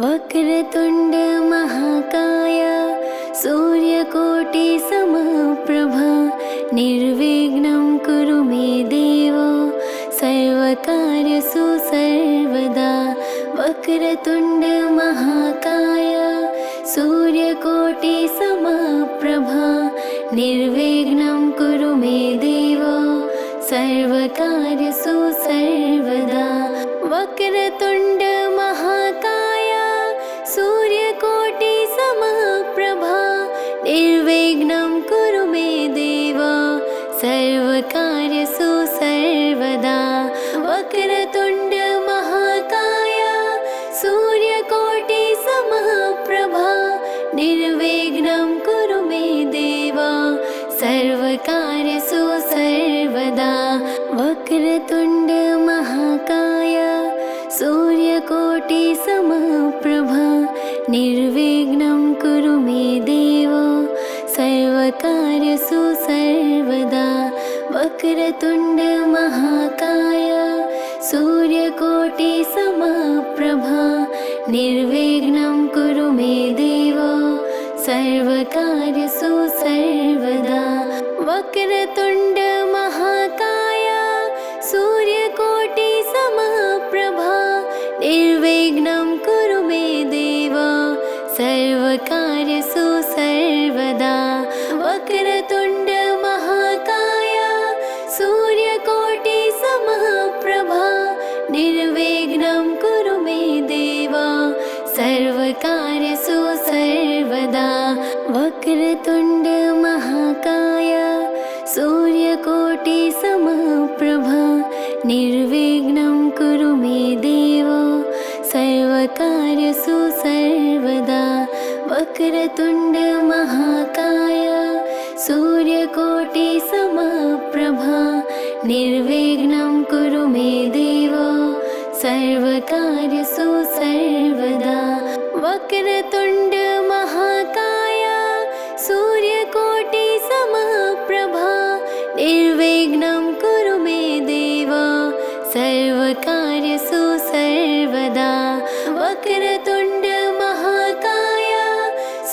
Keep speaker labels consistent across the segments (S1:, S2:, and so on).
S1: वक्रतुण्ड महाकाय सूर्यकोटि समप्रभा निर्विघ्नं कुरु मे देव सर्वकार्येषु सर्वदा। वक्रतुण्ड महाकाय सूर्यकोटि समप्रभा निर्विघ्नं कुरु मे देव सर्वकार्येषु सर्वदा। वक्रतुण्ड महाकाय सूर्यकोटि समप्रभा निर्विघ्नं कुरु मे देव सर्वकार्येषु सर्वदा। वक्रतुण्ड महाकाय सूर्यकोटि समप्रभा निर्विघ्नं कुरु मे देव सर्वकार्येषु सर्वदा। वक्रतुण्ड महाकाय सूर्यकोटि समप्रभा निर्विघ्नं कुरु मे देव सर्वकार्येषु सर्वदा। वक्रतुण्ड महाकाय सूर्यकोटि समप्रभा निर्विघ्नं कुरु मे देव सर्वकार्येषु सर्वदा। वक्रतुण्ड महाकाय सूर्यकोटि समप्रभा निर्विघ्नं कुरु मे देव सर्वकार्येषु सर्वदा। वक्रतुण्ड महाकाय सूर्यकोटि समप्रभा निर्विघ्नं कुरु मे देव सर्वकार्येषु सर्वदा। वक्रतुण्ड महाकाय सूर्यकोटि समप्रभा निर्विघ्नं कुरु मे देव सर्वकार्येषु सर्वदा। वक्रतुण्ड महाकाय सूर्यकोटि समप्रभा निर्विघ्नं कुरु मे देव सर्वकार्येषु सर्वदा। वक्रतुण्ड महाकाय सूर्यकोटि समप्रभा निर्विघ्नं कुरु मे देव सर्वकार्येषु सर्वदा। वक्रतुण्ड महाकाय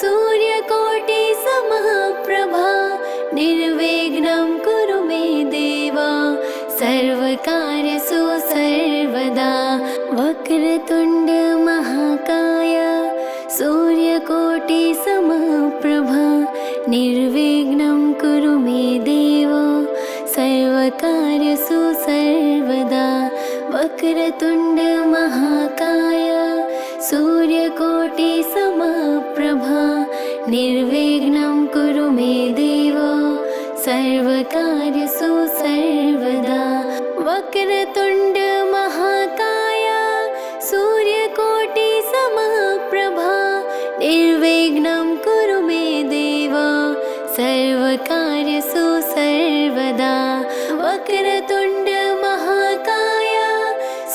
S1: सूर्यकोटि समप्रभा निर्विघ्नं कुरु मे देव सर्वकार्येषु सर्वदा। वक्रतुण्ड महाकाय सूर्यकोटि समप्रभा निर्विघ्नं कुरु मे देव सर्वकार्येषु सर्वदा। वक्रतुण्ड महाकाय सूर्यकोटि समप्रभा निर्विघ्नं कुरु मे देव सर्वकार्येषु सर्वदा। वक्रतुण्ड महाकाय सूर्यकोटि समप्रभा निर्विघ्नं कुरु मे देव सर्वकार्येषु सर्वदा। वक्रतुण्ड महाकाय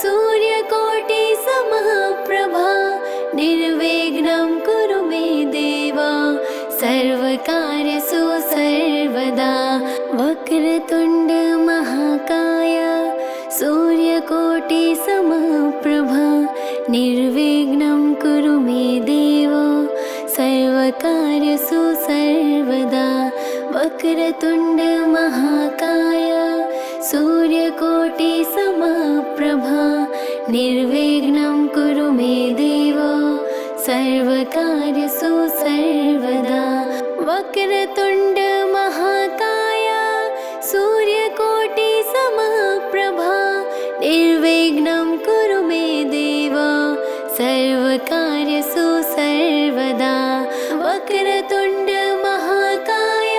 S1: सूर्यकोटि समप्रभा निर्विघ्नं कुरु मे देव सर्वकार्येषु सर्वदा। वक्रतुण्ड महाकाय सूर्यकोटि समप्रभा निर्विघ्नं कुरु मे देव सर्वकार्येषु सर्वदा। वक्रतुण्ड महाकाय सूर्यकोटि समप्रभा निर्विघ्नं कुरु मे देव सर्वकार्येषु सर्वदा। वक्रतुण्ड महाकाय सूर्यकोटि समप्रभा निर्विघ्नं कुरु मे देव सर्वकार्येषु सर्वदा। वक्रतुण्ड महाकाय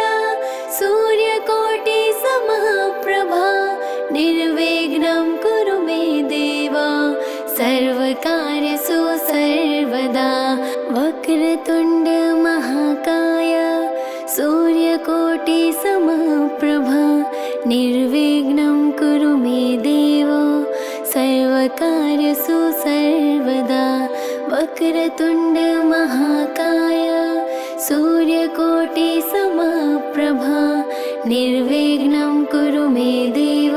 S1: सूर्यकोटि समप्रभा निर्विघ्नं कुरु मे देव सर्वकार्येषु सर्वदा। वक्रतुण्ड महाकाय सूर्यकोटि समप्रभा निर्विघ्नं कुरु मे देव सर्वकार्येषु सर्वदा। वक्रतुण्ड महाकाय सूर्यकोटि समप्रभा निर्विघ्नं कुरु मे देव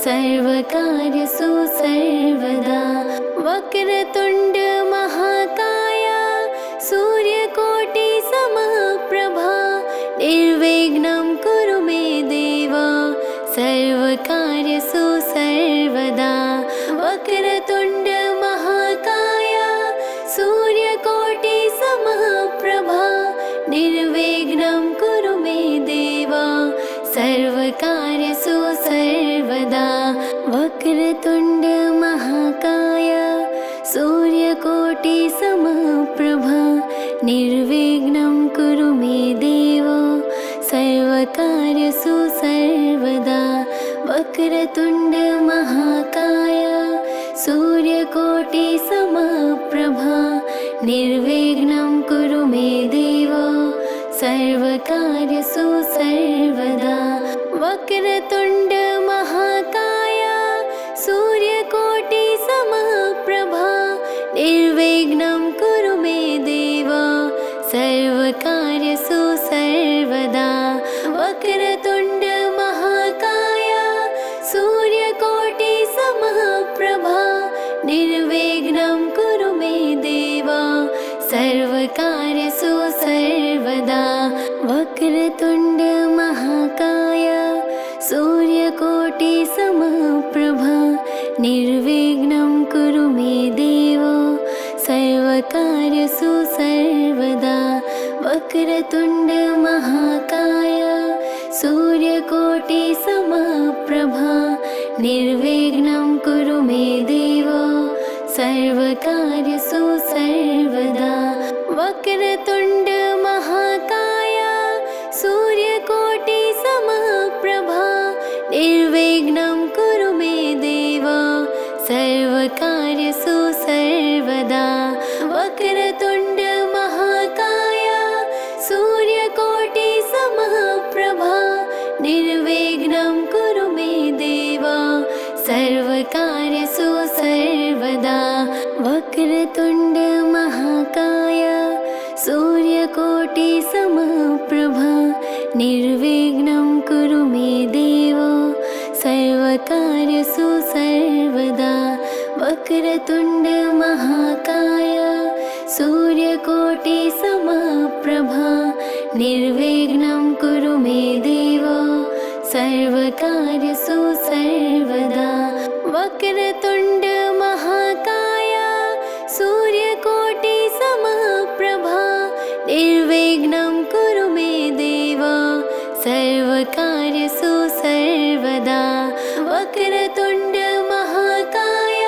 S1: सर्वकार्येषु सर्वदा। वक्रतुण्ड महाकाय सर्वकार्येषु सर्वदा वक्रतुण्ड महाकाय सूर्यकोटिसमप्रभा निर्विघ्नं कुरु मे देव सर्वकार्येषु सर्वदा वक्रतुण्ड महाकाय सूर्यकोटिसमप्रभा निर्विघ्नं कुरु मे देव सर्वकार्येषु सर्वदा वक्रतुण्ड महाकाय सूर्यकोटिसमप्रभा निर्विघ्नं कुरु मे देव सर्वकार्येषु सर्वदा वक्रतुण्ड महाकाय सूर्यकोटिसमप्रभा निर्विघ्नं कुरु मे देव सर्वकार्येषु सर्वदा वक्रतुण्ड महाकाय सूर्यकोटिसमप्रभा निर्विघ्नं कुरु मे देव सर्वकार्येषु सर्वदा वक्रतुण्ड महाकाय सूर्यकोटिसमप्रभा निर्विघ्नं कुरु मे देव सर्वकार्येषु सर्वदा वक्रतुण्ड महाकाय सूर्यकोटिसमप्रभा निर्विघ्नं कुरु मे देव सर्वकार्येषु सर्वदा वक्रतुण्ड महाकाय सूर्यकोटिसमप्रभा निर्विघ्नं कुरु मे देव सर्वकार्येषु सर्वदा वक्रतुण्ड महाकाय सूर्यकोटिसमप्रभा निर्विघ्नं कुरु मे देव सर्वकार्येषु सर्वदा वक्रतुण्ड महाकाय सूर्यकोटिसमप्रभा निर्विघ्नं कुरु मे देव सर्वकार्येषु सर्वदा वक्रतुण्ड महाकाय सूर्यकोटिसमप्रभा निर्विघ्नं कुरु मे देव सर्वकार्येषु सर्वदा वक्रतुण्ड महाकाय सूर्यकोटिसमप्रभा निर्विघ्नं कुरु मे देव सर्वकार्येषु सर्वदा वक्रतुण्ड महाकाय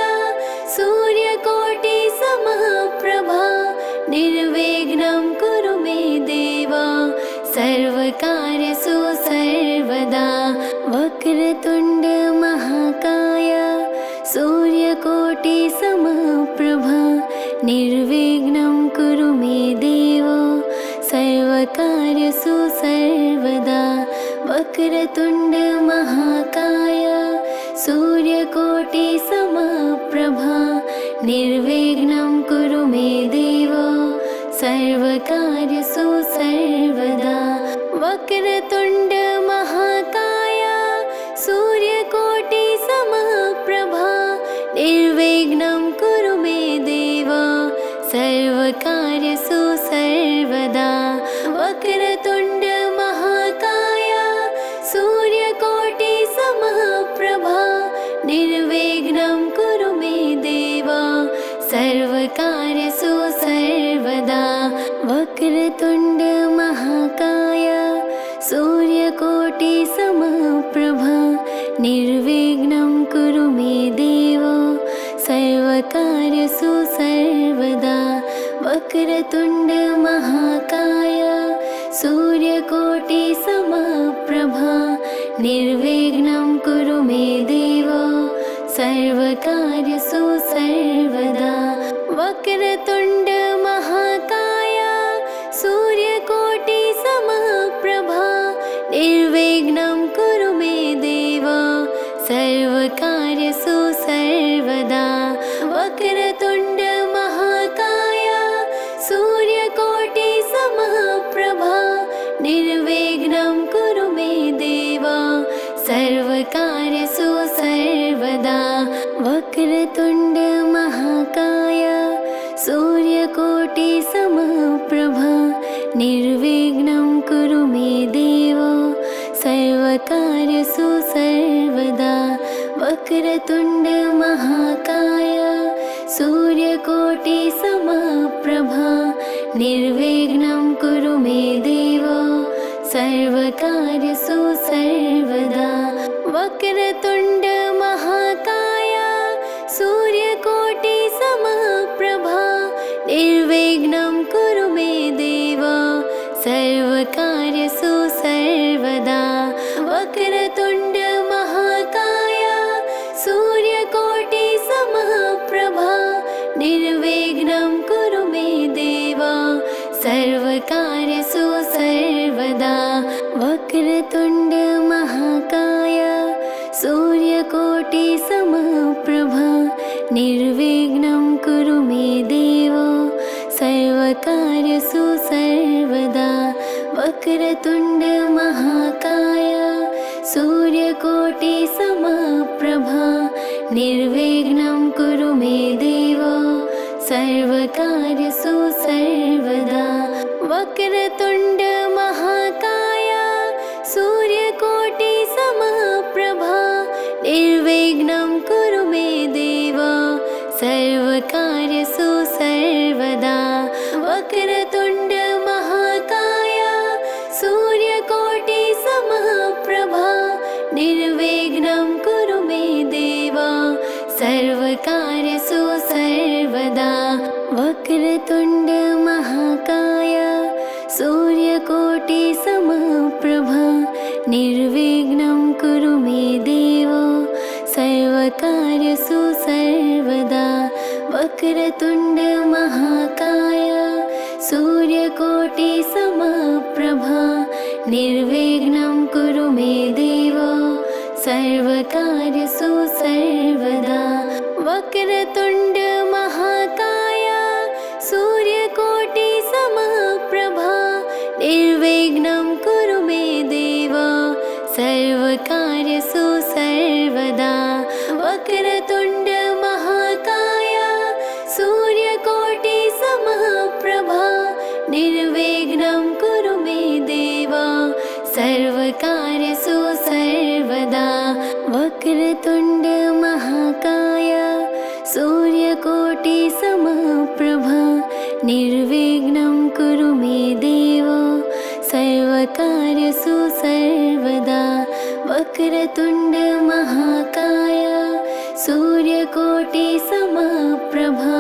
S1: सूर्यकोटिसमप्रभा निर्विघ्नं कुरु मे देव सर्वकार्येषु सर्वदा वक्रतुण्ड महाकाय सूर्यकोटिसमप्रभा निर्विघ्नं कुरु मे देव सर्वकार्येषु सर्वदा वक्रतुण्ड महाकाय सूर्यकोटिसमप्रभा निर्विघ्नं कुरु मे देव सर्वकार्येषु सर्वदा वक्रतुण्ड महाकाय सूर्यकोटिसमप्रभा निर्विघ्नं कुरु मे देव सर्वकार्येषु सर्वदा वक्रतुण्ड महाकाय सूर्यकोटिसमप्रभा निर्विघ्नं कुरु मे देव सर्वकार्येषु सर्वदा वक्रतुण्ड महाकाय सूर्यकोटिसमप्रभा निर्विघ्नं कुरु मे देव सर्वकार्येषु सर्वदा वक्रतुण्ड महाकाय सूर्यकोटिसमप्रभा निर्विघ्नं कुरु मे देव सर्वकार्येषु सर्वदा वक्रतुण्ड महाकाय सूर्यकोटिसमप्रभा निर्विघ्नं कुरु मे देव सर्वकार्येषु सर्वदा वक्रतुण्ड महाकाय सूर्यकोटिसमप्रभा निर्विघ्नं कुरु मे देव सर्वकार्येषु सर्वदा वक्रतुण्ड महाकाय सूर्यकोटिसमप्रभा निर्विघ्नं कुरु मे देव सर्वकार्येषु सर्वदा वक्रतुण्ड महाकाय सूर्यकोटि समप्रभा निर्विघ्नं कुरु मे देव सर्वकार्येषु सर्वदा वक्रतुण्ड महाकाय सूर्यकोटि समप्रभा निर्विघ्नं कुरु मे देव सर्वकार्येषु सर्वदा वक्रतुण्ड महाकाय सूर्यकोटि समप्रभा निर्विघ्नं कुरु मे देव सर्वकार्येषु सर्वदा वक्रतुण्ड महाकाय सूर्यकोटि समप्रभा निर्विघ्नं कुरु मे देव सर्वकार्येषु सर्वदा वक्रतुण्ड महाकाय सूर्यकोटि समप्रभा निर्विघ्नं कुरु मे देव सर्वकार्येषु सर्वदा वक्रतुण्ड महाकाय सूर्यकोटि समप्रभा निर्विघ्नं कुरु मे देव सर्वकार्येषु सर्वदा वक्रतुण्ड महाकाय सूर्यकोटि समप्रभा निर्विघ्नं कुरु मे देव सर्वकार्येषु सर्वदा वक्रतुण्ड महाकाय सूर्यकोटि समप्रभा निर्विघ्नं कुरु मे देव सर्वकार्येषु सर्वदा वक्रतुण्ड महाकाय सूर्यकोटि समप्रभा निर्विघ्नं कुरु मे देव सर्वकार्येषु सर्वदा वक्रतुण्ड महाकाय सूर्यकोटि समप्रभा निर्विघ्नं कुरु मे देव सर्वकार्येषु सर्वदा वक्रतुण्ड महाकाय सूर्यकोटि समप्रभा निर्विघ्नं कुरु मे देव सर्वकार्येषु सर्वदा वक्रतुण्ड महाकाय सूर्यकोटि समप्रभा निर्विघ्नं कुरु मे देव सर्वकार्येषु सर्वदा वक्रतुण्ड महाकाय सूर्यकोटि समप्रभा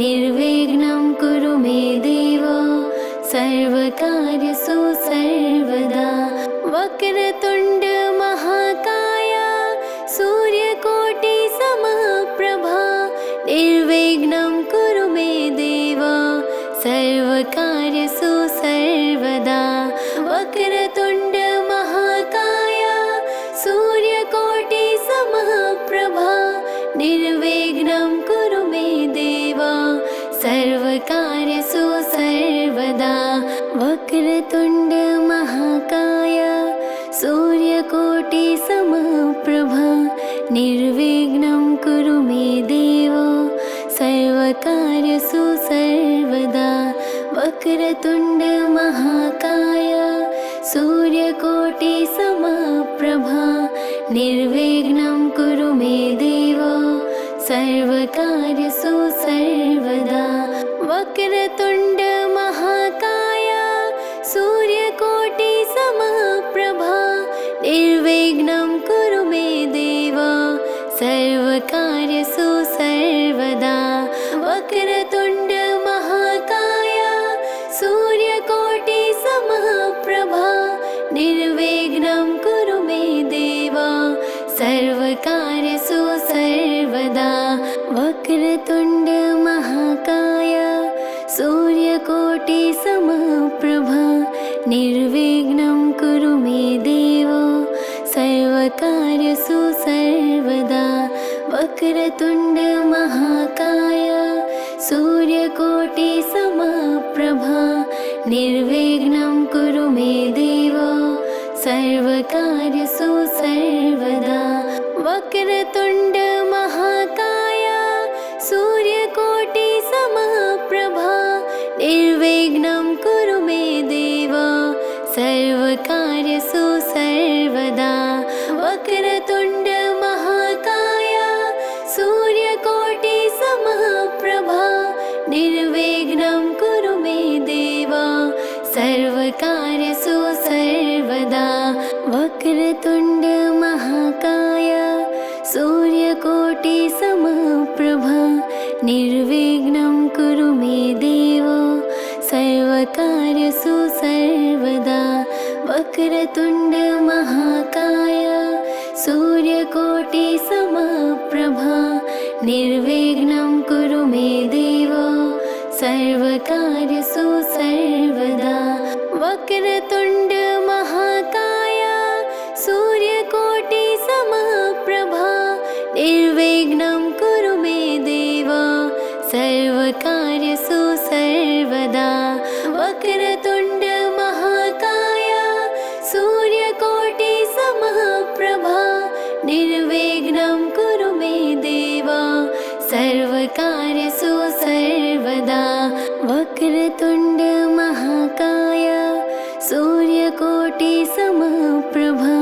S1: निर्विघ्नं कुरु मे देव सर्वकार्येषु सर्वदा वक्रतुण्ड महाकाय सूर्यकोटि समप्रभा निर्विघ्नं कुरु मे देव सर्वकार्येषु सर्वदा वक्रतुण्ड महाकाय सूर्यकोटि समप्रभा निर्विघ्नं कुरु मे देव सर्वकार्येषु सर्वदा वक्रतुण्ड महाकाय सूर्यकोटि समप्रभा निर्विघ्नं कुरु मे देव सर्वकार्येषु सर्वदा वक्रतुण्ड महाकाय सूर्यकोटि समप्रभा निर्विघ्नं कुरु मे देव सर्वकार्येषु सर्वदा वक्रतुण्ड महाकाय सूर्यकोटि समप्रभा निर्विघ्नं कुरु मे देव सर्वकार्येषु सर्वदा वक्रतुण्ड महाकाय सूर्यकोटि समप्रभा निर्विघ्नं कुरु मे देव सर्वकार्येषु सर्वदा वक्रतुण्ड महाकाय सूर्यकोटि समप्रभा निर्विघ्नं कुरु मे देव सर्वकार्येषु सर्वदा वक्रतुण्ड महाकाय सूर्यकोटि समप्रभा निर्विघ्नं कुरु मे देव सर्वकार्येषु सर्वदा वक्रतुण्ड महाकाय सूर्यकोटि समप्रभा निर्विघ्नं कुरु मे देव सर्वकार्येषु सर्वदा वक्रतुण्ड महाकाय सूर्यकोटि समप्रभा निर्विघ्नं कुरु मे देव सर्वकार्येषु सर्वदा वक्रतुण्ड महाकाय सूर्यकोटि समप्रभा निर्विघ्नं कुरु मे देव सर्वकार्येषु सर्वदा वक्रतुण्ड महाकाय सूर्यकोटि समप्रभा निर्विघ्नं कुरु मे देव सर्वकार्येषु सर्वदा वक्रतुण्ड महाकाय सूर्यकोटि समप्रभा निर्विघ्नं कुरु मे देव सर्वकार्येषु सर्वदा वक्रतुण्ड महाकाय सूर्यकोटि समप्रभा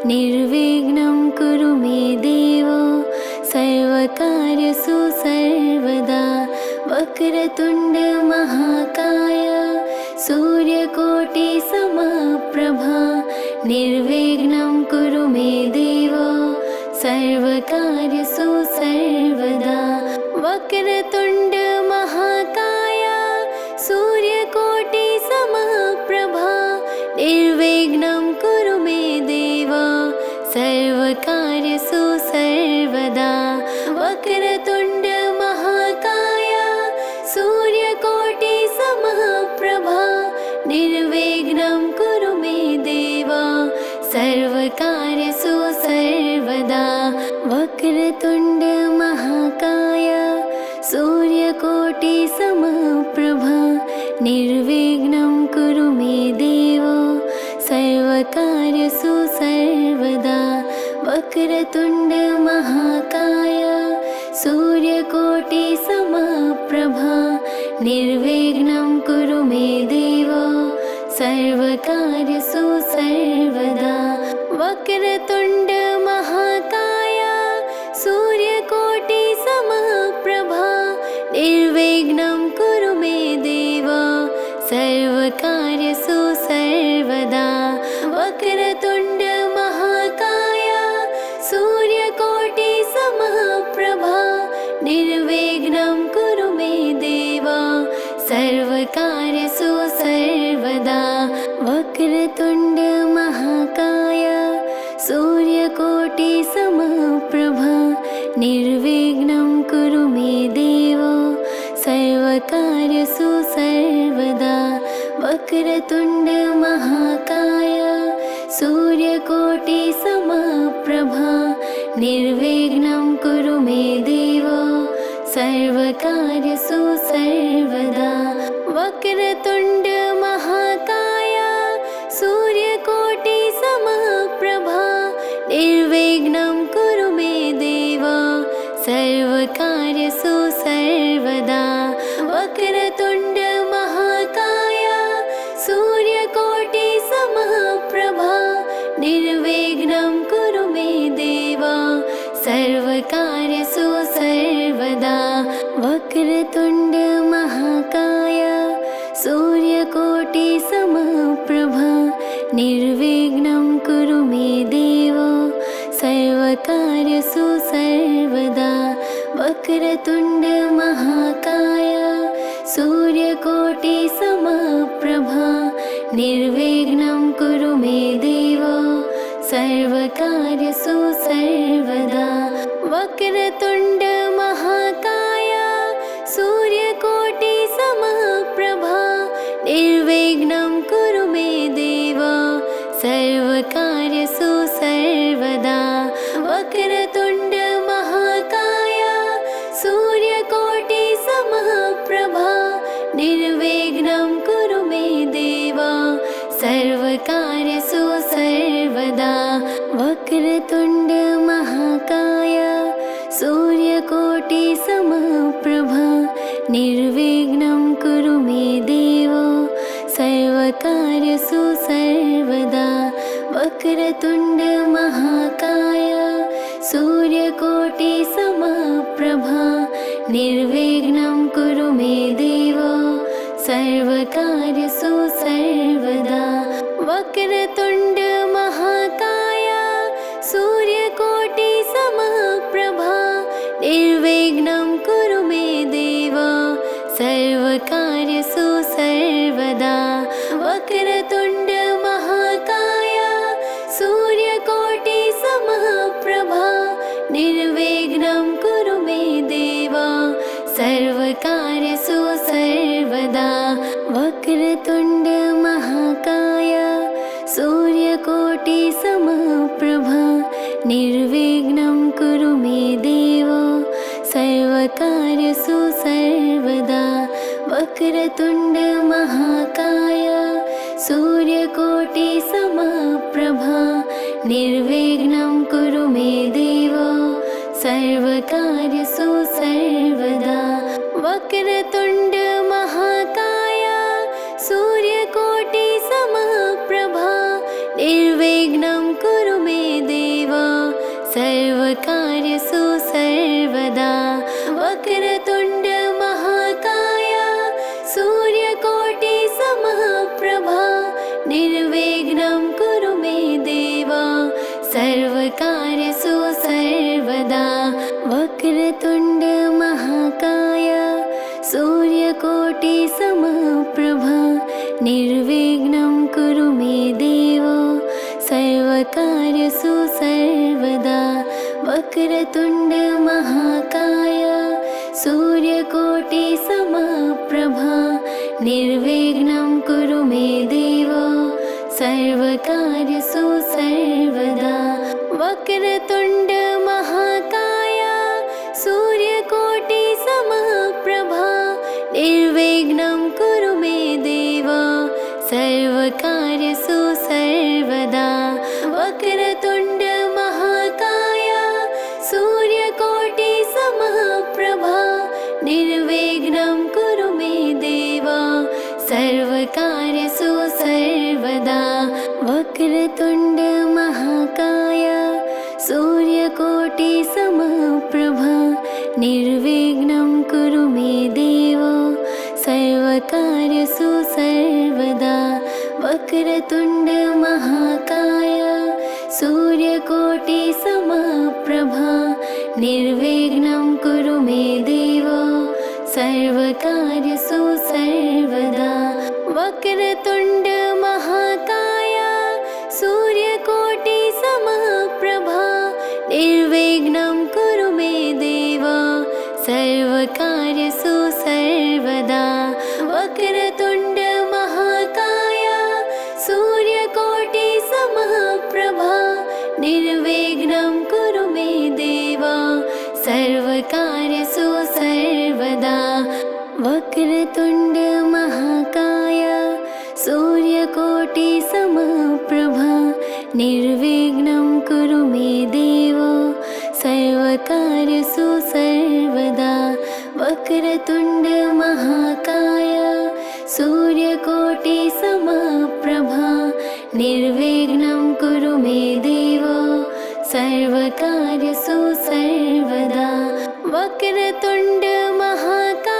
S1: निर्विघ्नं कुरु मे देव सर्वकार्येषु सर्वदा वक्रतुण्ड महाकाय सूर्यकोटि समप्रभा निर्विघ्नं कुरु मे देव सर्वकार्येषु सर्वदा वक्रतुण्ड महाकाय सूर्यकोटि समप्रभा निर्विघ्नं कुरु मे देव सर्वकार्येषु सर्वदा वक्रतुण्ड महाकाय सूर्यकोटि समप्रभा निर्विघ्नं कुरु मे देव सर्वकार्येषु सर्वदा वक्रतुण्ड महाकाय सूर्यकोटि समप्रभा निर्विघ्नं कुरु मे देव सर्वकार्येषु सर्वदा वक्रतुण्ड महाकाय सूर्यकोटि समप्रभा निर्विघ्नं कुरु मे देव सर्वकार्येषु सर्वदा वक्रतुण्ड महाकाय सूर्यकोटि समप्रभा निर्विघ्नं कुरु मे देव सर्वकार्येषु सर्वदा वक्रतुण्ड महाकाय सूर्यकोटि समप्रभा निर्विघ्नं कुरु मे देव सर्वकार्येषु सर्वदा वक्रतुण्ड महाकाय सूर्यकोटि समप्रभा निर्विघ्नं कुरु मे देव सर्वकार्येषु सर्वदा वक्रतुण्ड महाकाय सूर्यकोटि समप्रभा निर्विघ्नं कुरु मे देव सर्वकार्येषु सर्वदा वक्रतुण्ड महाकाय सूर्यकोटि समप्रभा निर्विघ्नं कुरु मे देव सर्वकार्येषु सर्वदा वक्रतुण्ड महाकाय सूर्यकोटि समप्रभा निर्विघ्नं कुरु मे देव सर्वकार्येषु सर्वदा वक्रतुण्ड महाकाय सूर्यकोटि समप्रभा निर्विघ्नं कुरु मे देव सर्वकार्येषु सर्वदा वक्रतुण्ड महाकाय सूर्यकोटि समप्रभा निर्विघ्नं कुरु मे देव सर्वकार्येषु सर्वदा वक्रतुण्ड महाकाय सूर्यकोटि समप्रभा निर्विघ्नं कुरु मे देव सर्वकार्येषु सर्वदा वक्रतुण्ड महाकाय सूर्यकोटि समप्रभा निर्विघ्नं कुरु मे देव सर्वकार्येषु सर्वदा वक्रतुण्ड महाकाय सूर्यकोटि समप्रभा निर्विघ्नं कुरु मे देव सर्वकार्येषु सर्वदा वक्रतुण्ड महाकाय सूर्यकोटि समप्रभा निर्विघ्नं कुरु मे देव सर्वकार्येषु सर्वदा वक्रतुण्ड महाकाय सूर्यकोटि समप्रभा निर्विघ्नं कुरु मे देव सर्वकार्येषु सर्वदा वक्रतुण्ड महाकाय सूर्यकोटिसमप्रभा निर्विघ्नं कुरु मे देव सर्वकार्येषु सर्वदा वक्रतुण्ड महाकाय सूर्यकोटिसमप्रभा निर्विघ्नं कुरु मे देव सर्वकार्येषु सर्वदा वक्रतुण्ड महाकाय सूर्यकोटिसमप्रभा निर्विघ्नं कुरु मे देव सर्वकार्येषु सर्वदा वक्रतुण्ड महाकाय सूर्यकोटिसमप्रभा निर्विघ्नं कुरु मे देव सर्वकार्येषु सर्वदा वक्रतुण्ड महाकाय सूर्यकोटिसमप्रभा निर्विघ्नं कुरु मे देव सर्वकार्येषु सर्वदा वक्रतुण्ड महाकाय सूर्यकोटिसमप्रभा निर्विघ्नं कुरु मे देव सर्वकार्येषु सर्वदा वक्रतुण्ड महाकाय सूर्यकोटिसमप्रभा निर्विघ्नं कुरु मे देव सर्वकार्येषु सर्वदा वक्रतुण्ड महाकाय सूर्यकोटिसमप्रभा निर्विघ्नं कुरु मे देव सर्वकार्येषु सर्वदा वक्रतुण्ड महाकाय सूर्यकोटिसमप्रभा निर्विघ्नं कुरु मे देव सर्वकार्येषु सर्वदा वक्रतुण्ड महाकाय सूर्यकोटिसमप्रभा निर्विघ्नं कुरु मे देव सर्वकार्येषु सर्वदा वक्रतुण्ड महाकाय सूर्यकोटिसमप्रभा निर्विघ्नं कुरु मे देव सर्वकार्येषु सर्वदा वक्रतुण्ड महाकाय सूर्यकोटिसमप्रभा निर्विघ्नं कुरु मे देव सर्वकार्येषु सर्वदा वक्रतुण्ड महाकाय सूर्यकोटिसमप्रभा निर्विघ्नं कुरु मे देव सर्वकार्येषु सर्वदा वक्रतुण्ड महाकाय सूर्यकोटिसमप्रभा निर्विघ्नं कुरु मे देव सर्वकार्येषु सर्वदा वक्रतुण्ड महाकाय